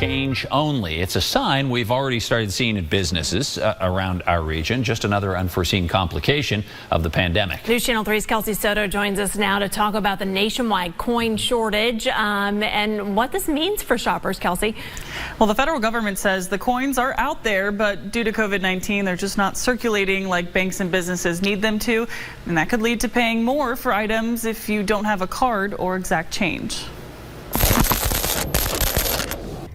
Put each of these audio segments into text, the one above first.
change only. It's a sign we've already started seeing in businesses around our region. Just another unforeseen complication of the pandemic. News Channel 3's Kelsey Soto joins us now to talk about the nationwide coin shortage and what this means for shoppers. Kelsey. Well, the federal government says the coins are out there, but due to COVID-19, they're just not circulating like banks and businesses need them to. And that could lead to paying more for items if you don't have a card or exact change.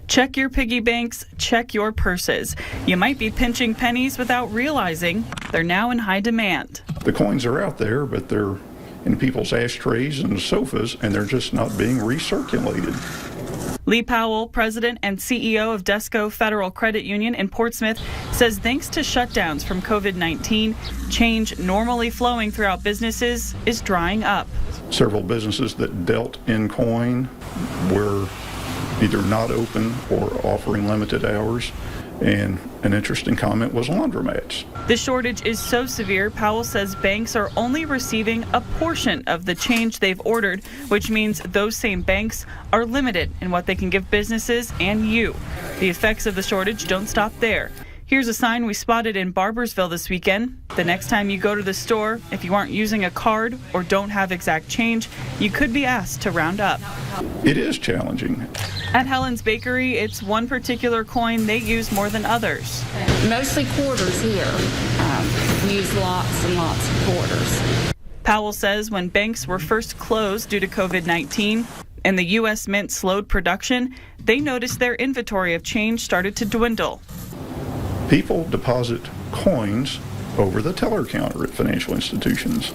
Check your piggy banks, check your purses. You might be pinching pennies without realizing they're now in high demand. The coins are out there, but they're in people's ashtrays and sofas, and they're just not being recirculated. Lee Powell, president and CEO of Desco Federal Credit Union in Portsmouth, says thanks to shutdowns from COVID-19, change normally flowing throughout businesses is drying up. Several businesses that dealt in coin were either not open or offering limited hours. And an interesting comment was laundromats. The shortage is so severe, Powell says banks are only receiving a portion of the change they've ordered, which means those same banks are limited in what they can give businesses and you. The effects of the shortage don't stop there. Here's a sign we spotted in Barboursville this weekend. The next time you go to the store, if you aren't using a card or don't have exact change, you could be asked to round up. It is challenging. At Helen's Bakery, it's one particular coin they use more than others. Mostly quarters here. We use lots and lots of quarters. Powell says when banks were first closed due to COVID-19 and the U.S. Mint slowed production, they noticed their inventory of change started to dwindle. People deposit coins over the teller counter at financial institutions.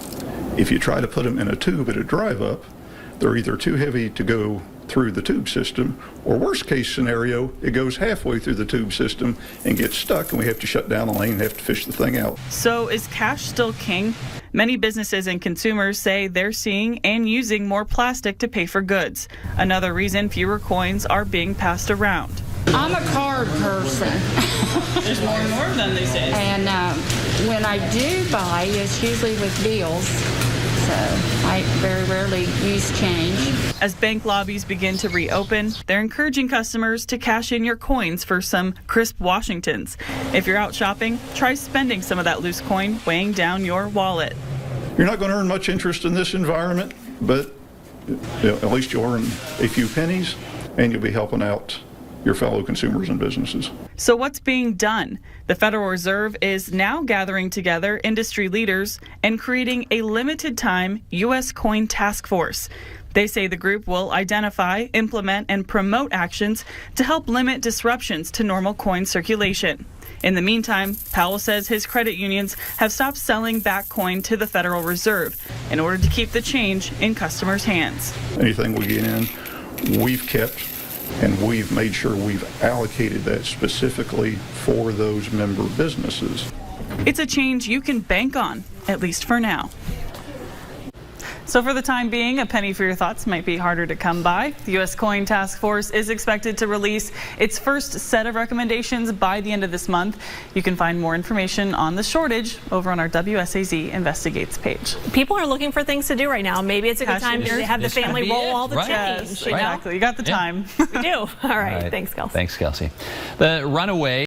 If you try to put them in a tube at a drive-up, they're either too heavy to go through the tube system, or worst case scenario, it goes halfway through the tube system and gets stuck, and we have to shut down the lane and have to fish the thing out. So is cash still king? Many businesses and consumers say they're seeing and using more plastic to pay for goods. Another reason fewer coins are being passed around. I'm a card person. There's more and more of them these days. And when I do buy, it's usually with deals. So I very rarely use change. As bank lobbies begin to reopen, they're encouraging customers to cash in your coins for some crisp Washingtons. If you're out shopping, try spending some of that loose coin weighing down your wallet. You're not going to earn much interest in this environment, but at least you'll earn a few pennies, and you'll be helping out your fellow consumers and businesses. So what's being done? The Federal Reserve is now gathering together industry leaders and creating a limited time U.S. coin task force. They say the group will identify, implement, and promote actions to help limit disruptions to normal coin circulation. In the meantime, Powell says his credit unions have stopped selling back coin to the Federal Reserve in order to keep the change in customers' hands. Anything we get in, we've kept, and we've made sure we've allocated that specifically for those member businesses. It's a change you can bank on, at least for now. So for the time being, a penny for your thoughts might be harder to come by. The U.S. Coin Task Force is expected to release its first set of recommendations by the end of this month. You can find more information on the shortage over on our WSAZ Investigates page. People are looking for things to do right now. Maybe it's a good time to have the family roll all the change. Exactly. You got the time. We do. All right. Thanks, Kelsey. Thanks, Kelsey. The runaway